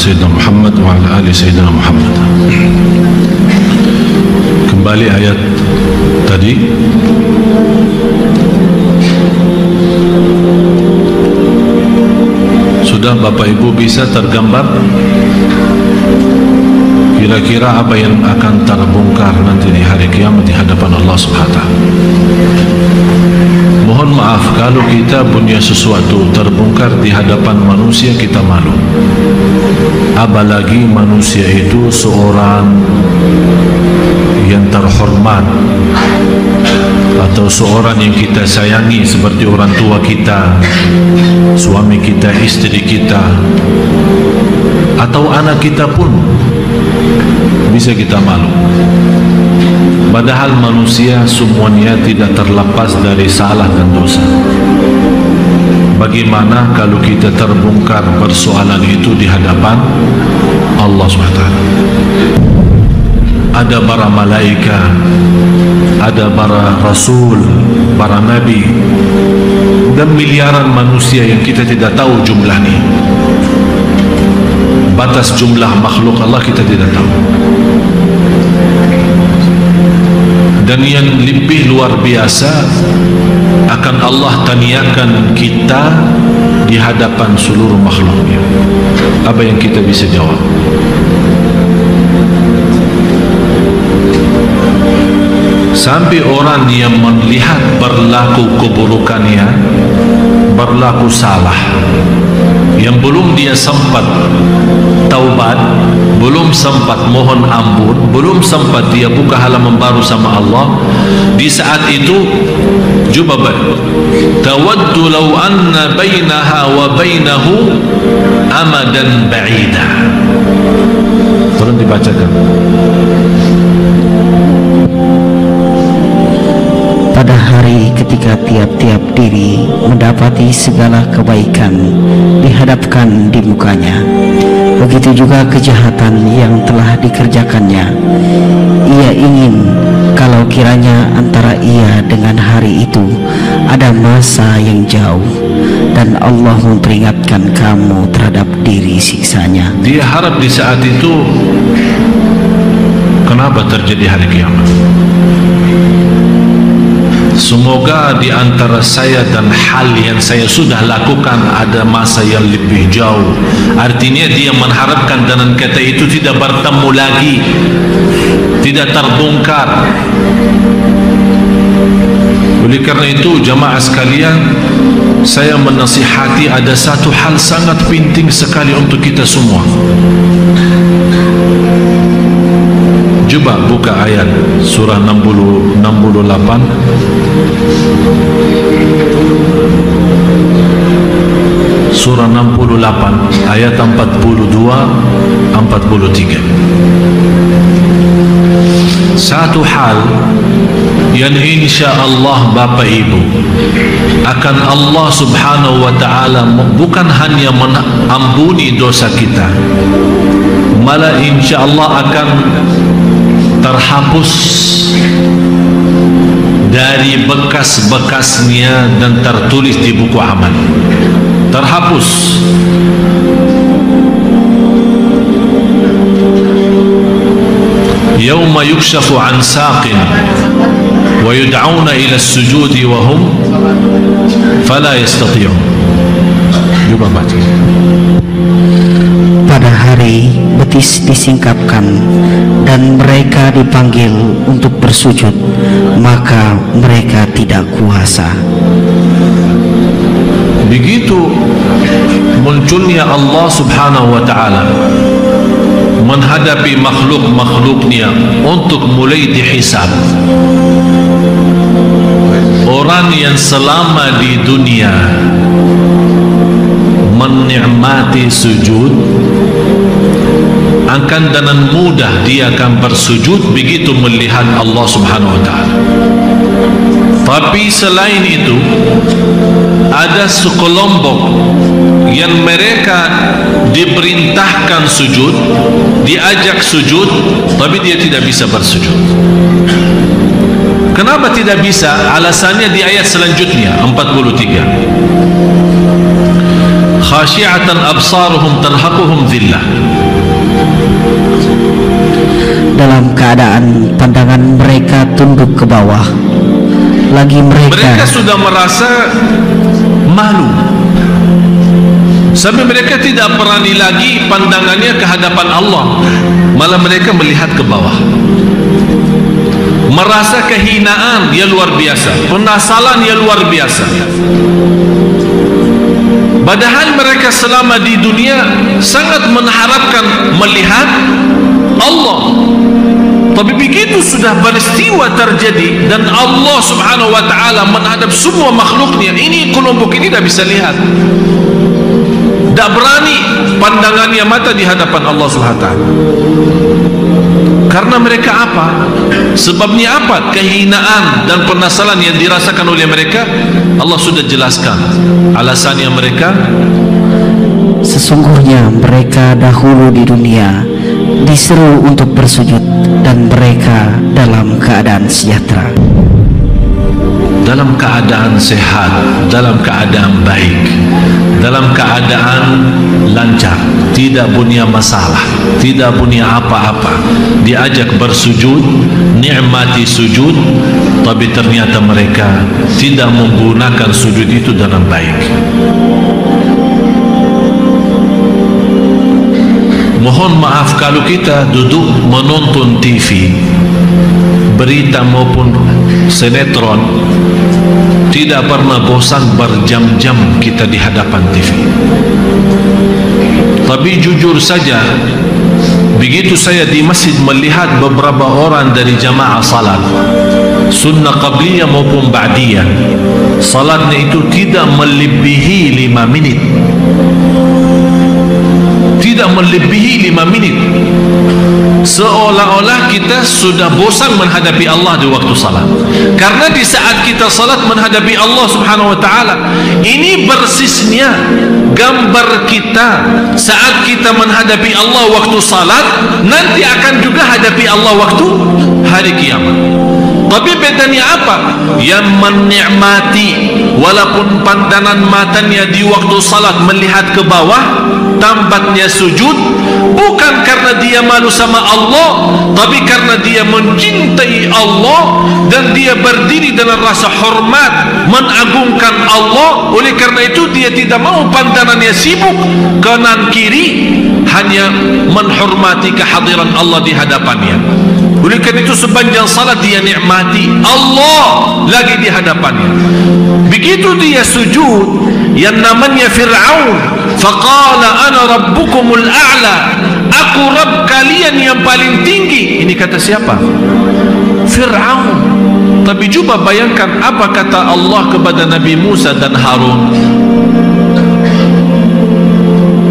Sayyidina Muhammad wa ala ali Sayyidina Muhammad. Kembali ayat tadi. Sudah Bapak Ibu bisa tergambar kira-kira apa yang akan terbongkar nanti di hari kiamat di hadapan Allah Subhanahu wa ta'ala. Mohon maaf kalau kita punya sesuatu terbongkar di hadapan manusia, kita malu. Apalagi manusia itu seorang yang terhormat atau seorang yang kita sayangi seperti orang tua kita, suami kita, istri kita, atau anak kita pun bisa kita malu. Padahal manusia semuanya tidak terlepas dari salah dan dosa. Bagaimana kalau kita terbongkar persoalan itu di hadapan Allah SWT? Ada para malaikat, ada para rasul, para nabi, dan miliaran manusia yang kita tidak tahu jumlahnya. Batas jumlah makhluk Allah kita tidak tahu. Dan yang lebih luar biasa, akan Allah taniakan kita di hadapan seluruh makhluknya. Apa yang kita bisa jawab? Sampai orang yang melihat berlaku keburukannya, berlaku salah, yang belum dia sempat taubat, belum sempat mohon ampun, belum sempat dia buka halaman baru sama Allah, di saat itu coba tawaddu law anna bainaha wa bainahu amadan ba'ida. Tolong dibacakan. Pada hari ketika tiap-tiap diri mendapati segala kebaikan dihadapkan di mukanya, begitu juga kejahatan yang telah dikerjakannya. Ia ingin kalau kiranya antara ia dengan hari itu ada masa yang jauh, dan Allah memperingatkan kamu terhadap diri siksanya. Dia harap di saat itu, kenapa terjadi hari kiamat? Semoga di antara saya dan hal yang saya sudah lakukan ada masa yang lebih jauh. Artinya dia mengharapkan dengan kata itu tidak bertemu lagi, tidak terbongkar. Oleh karena itu jamaah sekalian, saya menasihati ada satu hal sangat penting sekali untuk kita semua. Coba buka ayat surah 68 surah 68 ayat 42-43. Satu hal yang insya Allah Bapak Ibu akan Allah Subhanahu wa ta'ala bukan hanya mengampuni dosa kita, malah insya Allah akan terhapus dari bekas-bekasnya dan tertulis di buku amal. Terhapus. Yauma yukshafu an saqin wa yud'auna ila as-sujudi wa hum fala yastati'un. Coba baca. Pada hari betis disingkapkan dan mereka dipanggil untuk bersujud, maka mereka tidak kuasa. Begitu munculnya Allah Subhanahu wa ta'ala menghadapi makhluk-makhluknya untuk mulai dihisab. Orang yang selama di dunia menikmati sujud, akan dengan mudah dia akan bersujud begitu melihat Allah Subhanahu wa ta'ala. Tapi selain itu, ada sekelompok yang mereka diperintahkan sujud, diajak sujud, tapi dia tidak bisa bersujud. Kenapa tidak bisa? Alasannya di ayat selanjutnya 43. Khashi'atan absaruhum tarhaquhum dhillah. Dalam keadaan pandangan mereka tunduk ke bawah, lagi mereka sudah merasa malu, sampai mereka tidak berani lagi pandangannya ke hadapan Allah, malah mereka melihat ke bawah, merasa kehinaan yang luar biasa, penyesalan yang luar biasa. Padahal mereka selama di dunia sangat mengharapkan melihat Allah, tapi begitu sudah peristiwa terjadi dan Allah subhanahu wa ta'ala menghadap semua makhluknya, ini kelompok ini tidak bisa lihat, tidak berani pandangannya mata di hadapan Allah subhanahu wa ta'ala. Karena mereka apa? Sebabnya apa? Kehinaan dan penyesalan yang dirasakan oleh mereka. Allah sudah jelaskan alasannya mereka. Sesungguhnya mereka dahulu di dunia diseru untuk bersujud dan mereka dalam keadaan sejahtera, dalam keadaan sehat, dalam keadaan baik, dalam keadaan lancar, tidak punya masalah, tidak punya apa-apa, diajak bersujud, nikmati sujud, tapi ternyata mereka tidak menggunakan sujud itu dengan baik. Mohon maaf kalau kita duduk menonton TV, berita maupun sinetron, tidak pernah bosan berjam-jam kita di hadapan TV. Tapi jujur saja, begitu saya di masjid melihat beberapa orang dari jamaah salat, sunnah qabliyah maupun ba'diyah, salatnya itu tidak melebihi 5 menit, tidak melebihi 5 menit, seolah-olah kita sudah bosan menghadapi Allah di waktu salat. Karena di saat kita salat menghadapi Allah subhanahu wa ta'ala, ini persisnya gambar kita saat kita menghadapi Allah waktu salat, nanti akan juga hadapi Allah waktu hari kiamat. Tapi bedanya apa? Yang menikmati walaupun pandangan matanya di waktu salat melihat ke bawah, tampaknya sujud, bukan karena dia malu sama Allah, tapi karena dia mencintai Allah dan dia berdiri dengan rasa hormat mengagungkan Allah. Oleh karena itu dia tidak mau pandangannya sibuk kanan kiri, hanya menghormati kehadiran Allah di hadapannya. Oleh karena itu sepanjang salat dia nikmati Allah lagi di hadapannya. Begitu dia sujud, yang namanya Fir'aun, faqala ana rabbukumul a'la, aku Rabb kalian yang paling tinggi. Ini kata siapa? Fir'aun. Tapi coba bayangkan apa kata Allah kepada Nabi Musa dan Harun.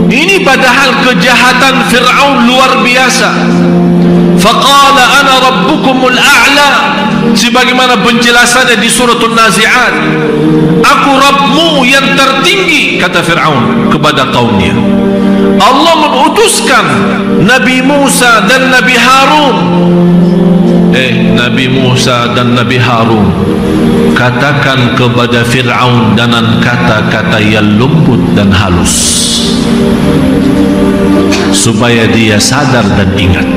Ini padahal kejahatan Fir'aun luar biasa. Faqala ana rabbukumul a'la, sebagaimana penjelasannya di suratul Nazi'at, aku Rabbmu yang tertinggi, kata Fir'aun kepada kaumnya. Allah mengutuskan Nabi Musa dan Nabi Harun. Nabi Musa dan Nabi Harun, katakan kepada Fir'aun dengan kata-kata yang lembut dan halus, supaya dia sadar dan ingat.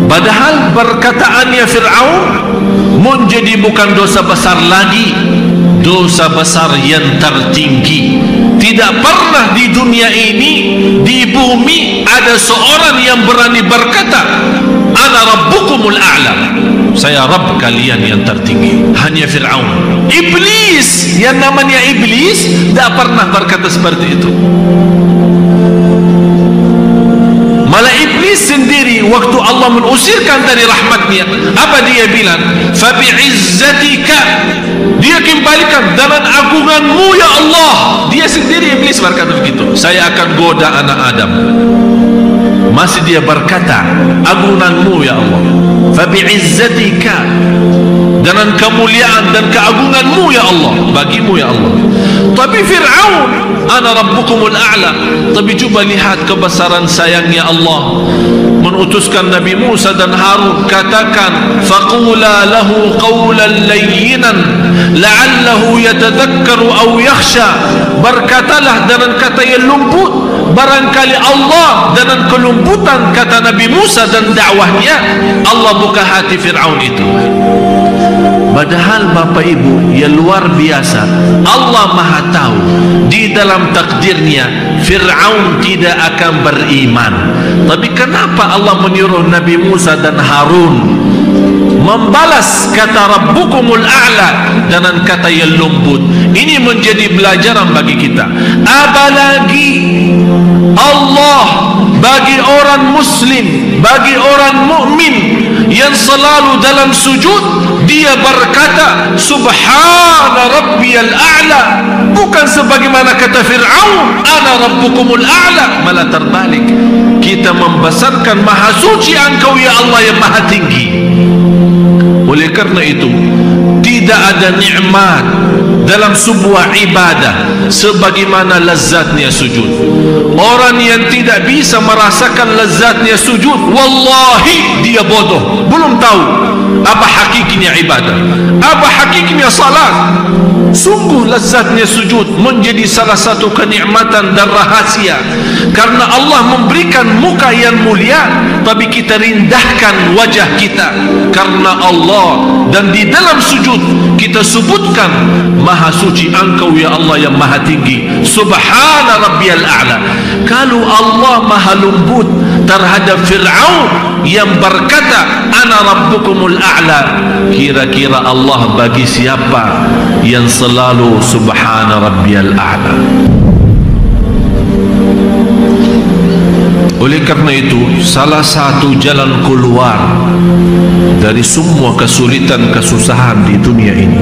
Padahal perkataannya Fir'aun menjadi bukan dosa besar lagi, dosa besar yang tertinggi. Tidak pernah di dunia ini, di bumi, ada seorang yang berani berkata ana rabbukumul a'la, saya Rabb kalian yang tertinggi. Hanya Fir'aun. Iblis, yang namanya Iblis, tidak pernah berkata seperti itu. Malah Iblis sendiri waktu Allah mengusirkan dari rahmatnya, apa dia bilang? Fabi'izzatika, dia kembalikan dengan agunganmu ya Allah. Dia sendiri Iblis berkata begitu, saya akan goda anak Adam. Masih dia berkata agunganmu ya Allah. Fabi'izzatika, dengan kemuliaan dan keagunganmu ya Allah, bagimu ya Allah. Tapi Fir'aun, ana rabbukumul a'la. Tapi coba lihat kebesaran sayangnya Allah, mengutuskan Nabi Musa dan Harun, katakan faqula lahu qawlan layyinan la'allahu yatadhakkaru aw yakhsha. Berkatalah dengan kata yang lembut, barangkali Allah dengan kelembutan kata Nabi Musa dan dakwahnya Allah buka hati Fir'aun itu. Padahal Bapak Ibu yang luar biasa, Allah Maha tahu di dalam takdirnya Fir'aun tidak akan beriman. Tapi kenapa Allah menyuruh Nabi Musa dan Harun membalas kata Rabbukumul A'la dengan kata yang lembut? Ini menjadi pelajaran bagi kita. Apalagi Allah bagi orang muslim, bagi orang mukmin yang selalu dalam sujud, dia berkata subhana rabbiyal a'la, bukan sebagaimana kata Fir'aun ana rabbukumul a'la. Malah terbalik, kita membesarkan maha suci engkau ya Allah yang maha tinggi. Oleh karena itu tidak ada nikmat dalam sebuah ibadah sebagaimana lezatnya sujud. Orang yang tidak bisa merasakan lezatnya sujud, wallahi dia bodoh, belum tahu apa hakikinya ibadah, apa hakikinya salat. Sungguh lezatnya sujud menjadi salah satu kenikmatan dan rahasia, karena Allah memberikan muka yang mulia, tapi kita rindahkan wajah kita karena Allah. Dan di dalam sujud kita sebutkan maha suci engkau ya Allah yang maha tinggi, subhana rabbiyal a'la. Kalau Allah maha lembut terhadap Fir'aun yang berkata ana rabbukumul a'la, kira-kira Allah bagi siapa yang selalu subhana rabbiyal a'la? Oleh karena itu, salah satu jalan keluar dari semua kesulitan kesusahan di dunia ini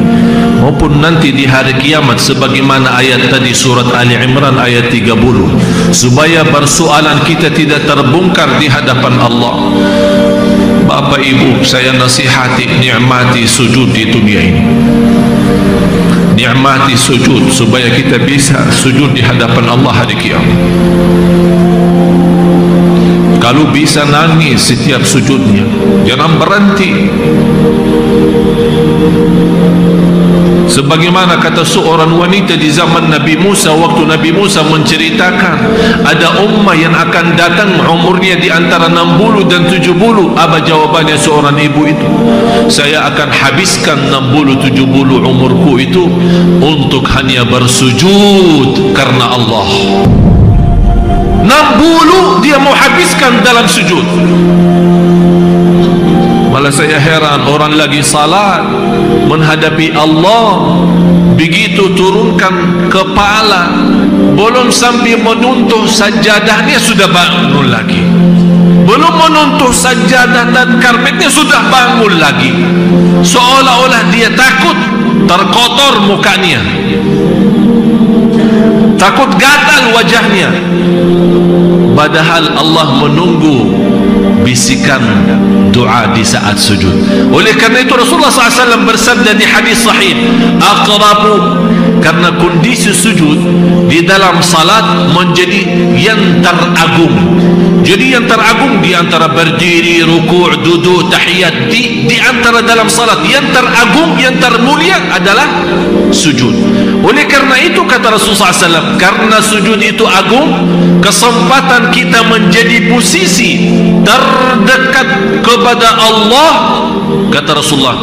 maupun nanti di hari kiamat, sebagaimana ayat tadi surat Ali Imran ayat 30, supaya persoalan kita tidak terbongkar di hadapan Allah. Bapak Ibu, saya nasihati, nikmati sujud di dunia ini, nikmati sujud supaya kita bisa sujud di hadapan Allah hari kiamat. Kalau bisa nangis setiap sujudnya, jangan berhenti. Sebagaimana kata seorang wanita di zaman Nabi Musa, waktu Nabi Musa menceritakan ada ummah yang akan datang umurnya di antara 60 dan 70. Apa jawabannya seorang ibu itu? Saya akan habiskan 60-70 umurku itu untuk hanya bersujud karena Allah. 60 dia mau habiskan dalam sujud. Malah saya heran, orang lagi salat menghadapi Allah, begitu turunkan kepala, belum sampai menuntuh sajadahnya sudah bangun lagi, belum menuntuh sajadah dan karpetnya sudah bangun lagi, seolah-olah dia takut terkotor mukanya, takut gatal wajahnya. Padahal Allah menunggu bisikan doa di saat sujud. Oleh karena itu Rasulullah SAW bersabda di hadis sahih, aqrabu, karena kondisi sujud di dalam salat menjadi yang teragung. Jadi yang teragung di antara berdiri, ruku', duduk, tahiyat, di antara dalam salat yang teragung, yang termulia adalah sujud. Oleh karena itu kata Rasulullah SAW, karena sujud itu agung, kesempatan kita menjadi posisi terdekat kepada Allah, kata Rasulullah,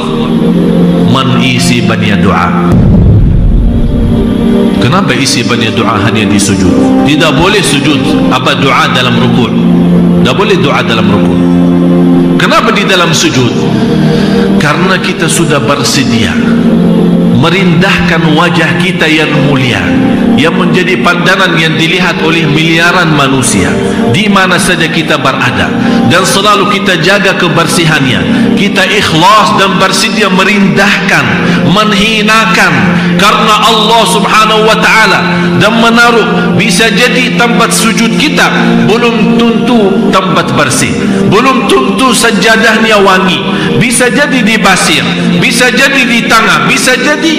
mengisi banyak doa. Kenapa isi banyak doa hanya di sujud? Tidak boleh sujud apa doa dalam rukuk, tidak boleh doa dalam rukuk. Kenapa di dalam sujud? Karena kita sudah bersedia merindahkan wajah kita yang mulia, yang menjadi pandangan yang dilihat oleh miliaran manusia di mana saja kita berada, dan selalu kita jaga kebersihannya. Kita ikhlas dan bersedia merindahkan, menghinakan karena Allah Subhanahu wa ta'ala, dan menaruh, bisa jadi tempat sujud kita belum tentu tempat bersih, belum tentu sajadahnya wangi, bisa jadi di pasir, bisa jadi di tanah, bisa jadi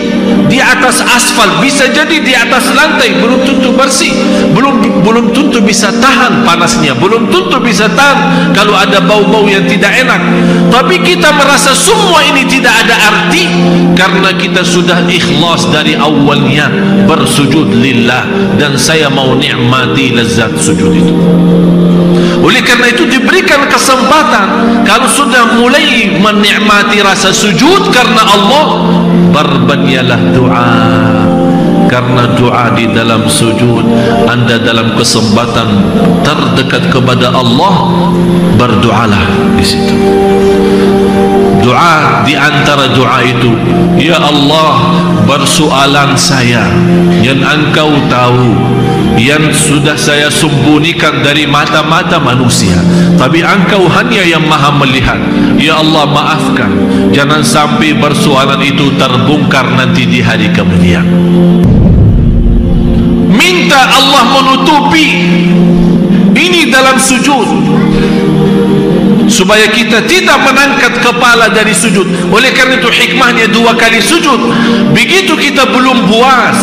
di atas aspal, bisa jadi di atas lantai, belum tentu bersih, belum tentu bisa tahan panasnya, belum tentu bisa tahan kalau ada bau-bau yang tidak enak. Tapi kita merasa semua ini tidak ada arti karena kita sudah ikhlas dari awalnya bersujud lillah, dan saya mau nikmati lezat sujud itu. Oleh karena itu diberikan kesempatan, kalau sudah mulai menikmati rasa sujud karena Allah, berbanyaklah doa. Karena doa di dalam sujud, anda dalam kesempatan terdekat kepada Allah, berdoalah di situ. Doa di antara doa itu, ya Allah, persoalan saya yang Engkau tahu, yang sudah saya sembunyikan dari mata-mata manusia, tapi Engkau hanya yang maha melihat. Ya Allah, maafkan, jangan sampai persoalan itu terbongkar nanti di hari kemudian. Minta Allah menutupi ini dalam sujud, supaya kita tidak mengangkat kepala dari sujud. Oleh karena itu hikmahnya 2 kali sujud. Begitu kita belum puas,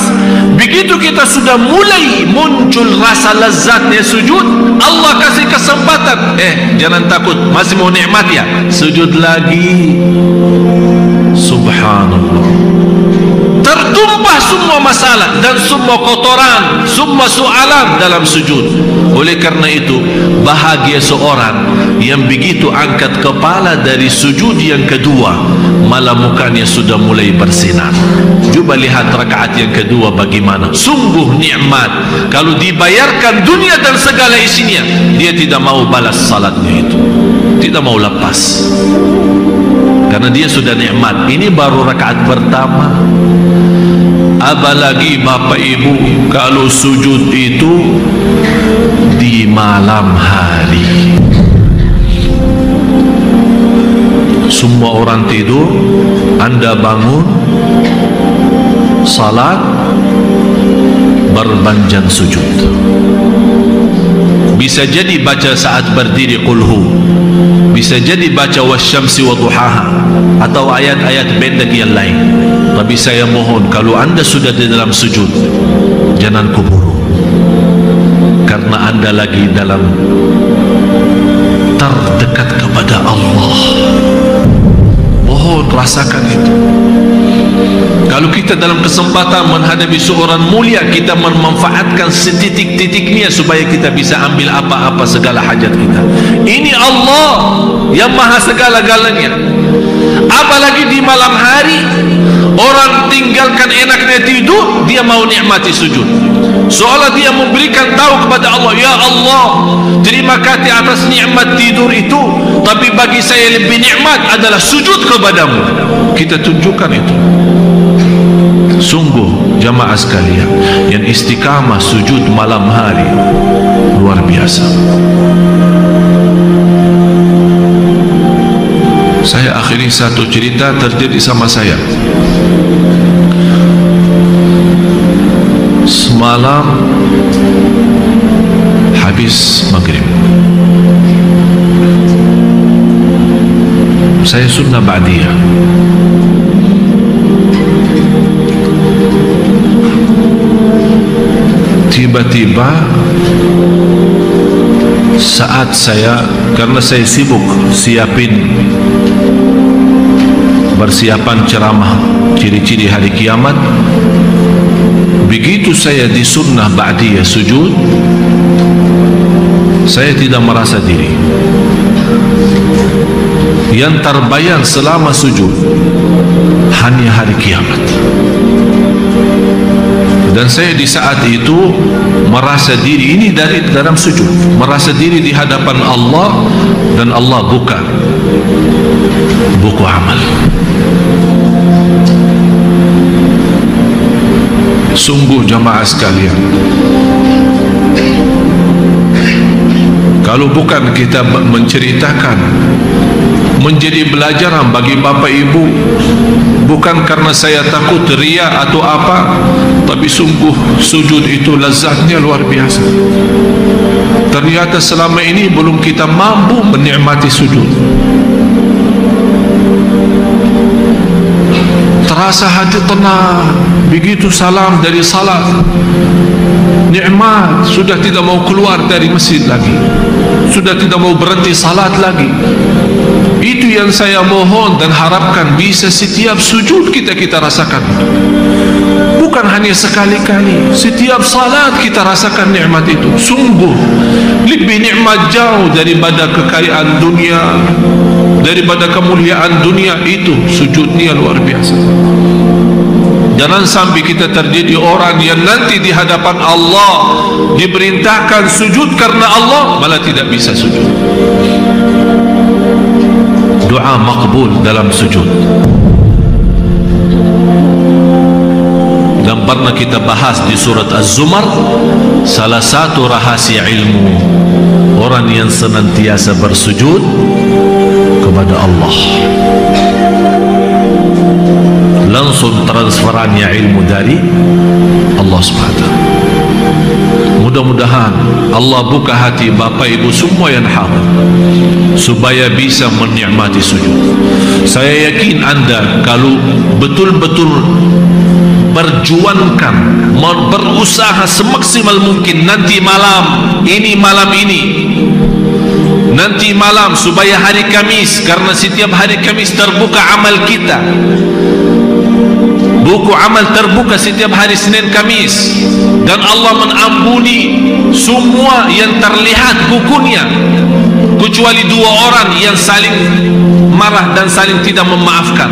begitu kita sudah mulai muncul rasa lezatnya sujud, Allah kasih kesempatan, jangan takut, masih mau nikmat ya, sujud lagi. Subhanallah, tertumpah semua masalah dan semua kotoran, semua soalan dalam sujud. Oleh karena itu bahagia seorang yang begitu angkat kepala dari sujud yang kedua, malah mukanya sudah mulai bersinar. Coba lihat rakaat yang kedua bagaimana, sungguh nikmat. Kalau dibayarkan dunia dan segala isinya, dia tidak mau balas salatnya itu, tidak mau lepas, karena dia sudah nikmat. Ini baru rakaat pertama. Apalagi Bapak Ibu kalau sujud itu di malam hari, semua orang tidur, anda bangun salat, berbanjan sujud. Bisa jadi baca saat berdiri qulhu, bisa jadi baca wasyamsi wa duhaha, atau ayat-ayat pendek yang lain. Tapi saya mohon, kalau anda sudah di dalam sujud, jangan kuburu, karena anda lagi dalam terdekat kepada Allah. Mohon rasakan itu. Kalau kita dalam kesempatan menghadapi seorang mulia, kita memanfaatkan setitik-titiknya supaya kita bisa ambil apa-apa segala hajat kita. Ini Allah yang maha segala-galanya. Apalagi di malam hari, orang tinggalkan enaknya tidur, dia mau nikmati sujud, seolah dia memberikan tahu kepada Allah, ya Allah, terima kasih atas nikmat tidur itu, tapi bagi saya lebih nikmat adalah sujud kepadamu. Kita tunjukkan itu. Sungguh jamaah sekalian, yang istiqamah sujud malam hari luar biasa. Saya akhiri satu cerita terjadi sama saya. Semalam habis maghrib, saya sunnah ba'diyah. Tiba-tiba saat saya, karena saya sibuk bersiapan ceramah ciri-ciri hari kiamat, begitu saya di sunnah ba'diyah sujud, saya tidak merasa diri. Yang terbayang selama sujud hanya hari kiamat. Dan saya di saat itu merasa diri ini dari dalam sujud, merasa diri di hadapan Allah, dan Allah buka buku amal. Sungguh jamaah sekalian, kalau bukan kita menceritakan, menjadi pelajaran bagi bapa ibu, bukan karena saya takut ria atau apa, tapi sungguh sujud itu lazatnya luar biasa. Ternyata selama ini belum kita mampu menikmati sujud. Terasa hati tenang begitu salam dari salat, nikmat, sudah tidak mau keluar dari masjid lagi, sudah tidak mau berhenti salat lagi. Itu yang saya mohon dan harapkan bisa setiap sujud kita rasakan, bukan hanya sekali-kali. Setiap salat kita rasakan nikmat itu. Sungguh lebih nikmat jauh daripada kekayaan dunia, daripada kemuliaan dunia. Itu sujudnya luar biasa. Jangan sampai kita terjadi orang yang nanti di hadapan Allah diperintahkan sujud karena Allah malah tidak bisa sujud. Doa makbul dalam sujud. Dan pernah kita bahas di surat Az-Zumar, salah satu rahasia ilmu orang yang senantiasa bersujud kepada Allah, langsung transferannya ilmu dari Allah SWT. Mudah-mudahan Allah buka hati bapa ibu semua yang hadir supaya bisa menikmati sujud. Saya yakin anda kalau betul-betul berjuangkan, berusaha semaksimal mungkin nanti malam ini, nanti malam supaya hari Kamis, karena setiap hari Kamis terbuka amal kita, buku amal terbuka setiap hari Senin Kamis, dan Allah mengampuni semua yang terlihat bukunya kecuali dua orang yang saling marah dan saling tidak memaafkan,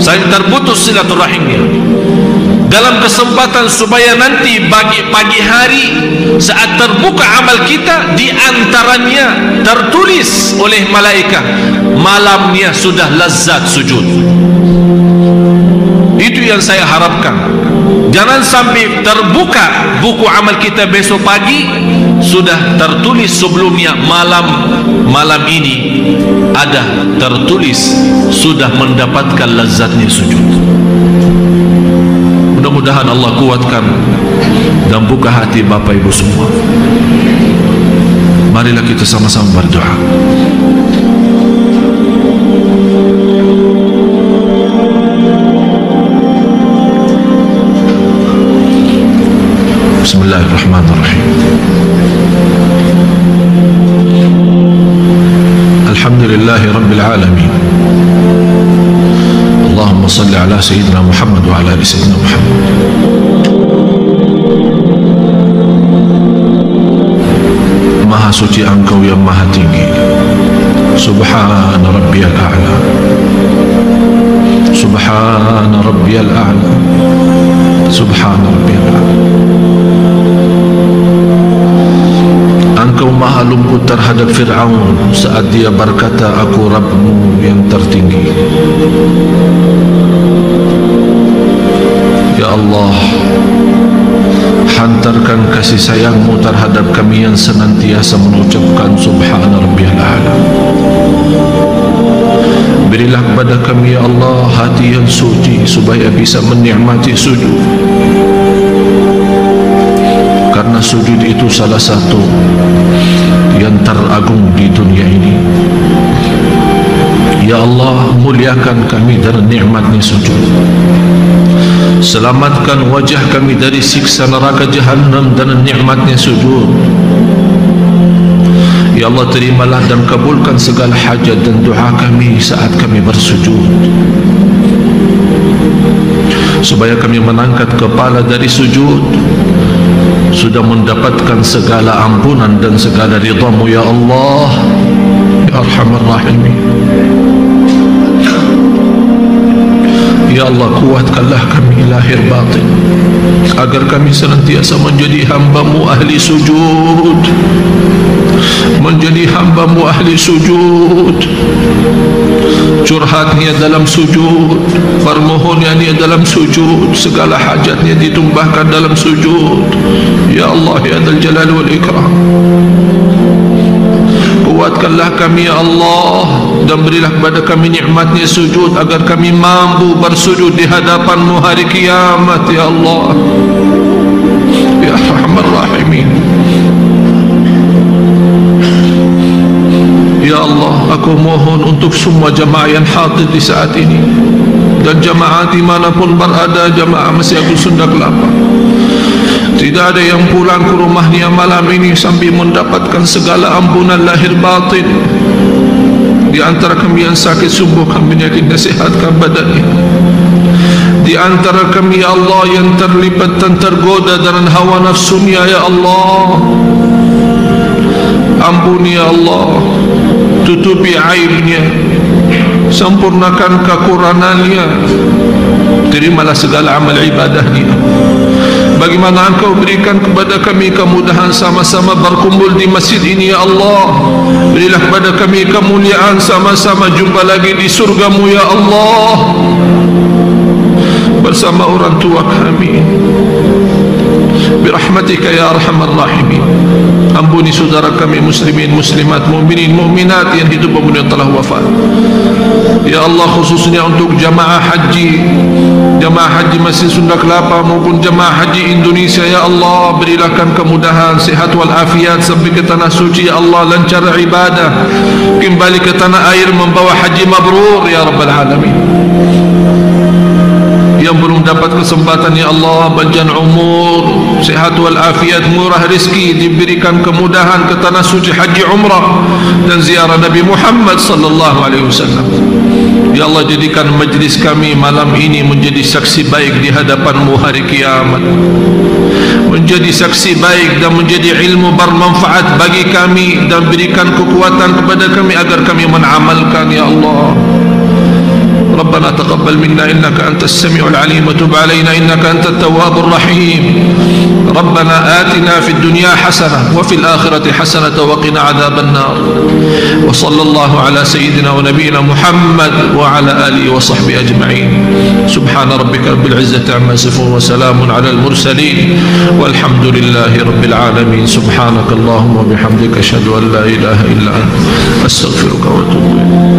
saling terputus silaturahimnya. Dalam kesempatan supaya nanti pagi hari saat terbuka amal kita, di antaranya tertulis oleh malaikat malamnya sudah lazat sujud. Itu yang saya harapkan. Jangan sampai terbuka buku amal kita besok pagi sudah tertulis sebelumnya malam ini ada tertulis sudah mendapatkan lazatnya sujud. Mudah-mudahan Allah kuatkan dan buka hati bapa ibu semua. Marilah kita sama-sama berdoa. Bismillahirrahmanirrahim. Alhamdulillahi Rabbil Alamin. Allahumma salli ala Sayyidina Muhammad wa ala ali Sayyidina Muhammad. Maha suci Engkau yang maha tinggi. Subhana Rabbiyal A'la. Subhana Rabbiyal A'la. Subhana Rabbiyal A'la. Engkau maha lembut terhadap Fir'aun saat dia berkata, aku Rabbmu yang tertinggi. Ya Allah, hantarkan kasih sayangmu terhadap kami yang senantiasa mengucapkan Subhana Rabbiyal A'la. Berilah kepada kami ya Allah hati yang suci supaya bisa menikmati sujud, karena sujud itu salah satu yang teragung di dunia ini. Ya Allah, muliakan kami dari nikmatnya sujud. Selamatkan wajah kami dari siksa neraka Jahannam dan nikmatnya sujud. Ya Allah, terimalah dan kabulkan segala hajat dan doa kami saat kami bersujud, supaya kami mengangkat kepala dari sujud sudah mendapatkan segala ampunan dan segala ridhamu ya Allah ya Arhamar Rahimin. Ya Allah, kuatkanlah kami lahir batin, agar kami senantiasa menjadi hamba-Mu ahli sujud, menjadi hamba-Mu ahli sujud, curhatnya dalam sujud, permohonnya dalam sujud, segala hajatnya ditumpahkan dalam sujud. Ya Allah, ya Dzal Jalal wal Ikram, kuatkanlah kami ya Allah, dan berilah kepada kami nikmatnya sujud, agar kami mampu bersujud di hadapan-Mu hari kiamat ya Allah, ya Arhamar Rahimin. Ya Allah, aku mohon untuk semua jamaah yang hadir di saat ini, dan jamaah dimanapun berada, jamaah Masjid Agung Sunda Kelapa, tidak ada yang pulang ke rumahnya malam ini sambil mendapatkan segala ampunan lahir batin. Di antara kami yang sakit, sembuhkan penyakitnya, sehatkan badannya. Di antara kami ya Allah yang terlibat dan tergoda dengan hawa nafsunya ya Allah, ampuni ya Allah, tutupi aibnya, sempurnakan kekurangannya, terimalah segala amal ibadahnya. Bagaimana Engkau berikan kepada kami kemudahan sama-sama berkumpul di masjid ini ya Allah, berilah kepada kami kemuliaan sama-sama jumpa lagi di surga-Mu ya Allah, bersama orang tua kami, birahmatika ya Arhamar Rahimin. Ampuni saudara kami muslimin, muslimat, mukminin, mukminat yang hidup maupun yang telah wafat ya Allah, khususnya untuk jamaah haji, jamaah haji Masjid Sunda Kelapa maupun jamaah haji Indonesia ya Allah, berilahkan kemudahan, sehat wal afiat sampai ke tanah suci ya Allah, lancar ibadah, kembali ke tanah air membawa haji mabrur ya Rabbal Alamin. Yang belum dapat kesempatan ya Allah, panjang umur, sehat wal afiat, murah rezeki, diberikan kemudahan ke tanah suci haji umrah dan ziarah Nabi Muhammad sallallahu alaihi wasallam. Ya Allah, jadikan majlis kami malam ini menjadi saksi baik di hadapan-Mu hari kiamat, menjadi saksi baik dan menjadi ilmu bermanfaat bagi kami, dan berikan kekuatan kepada kami agar kami mengamalkan ya Allah. ربنا تقبل منا إنك أنت السميع العليم، وتب علينا إنك أنت التواب الرحيم. ربنا آتنا في الدنيا حسنة وفي الآخرة حسنة وقنا عذاب النار. وصلى الله على سيدنا ونبينا محمد وعلى آله وصحبه أجمعين. سبحان ربك رب العزة عما يصفون وسلام على المرسلين والحمد لله رب العالمين. سبحانك اللهم وبحمدك أشهد أن لا إله إلا أنت أستغفرك وأتوب إليك.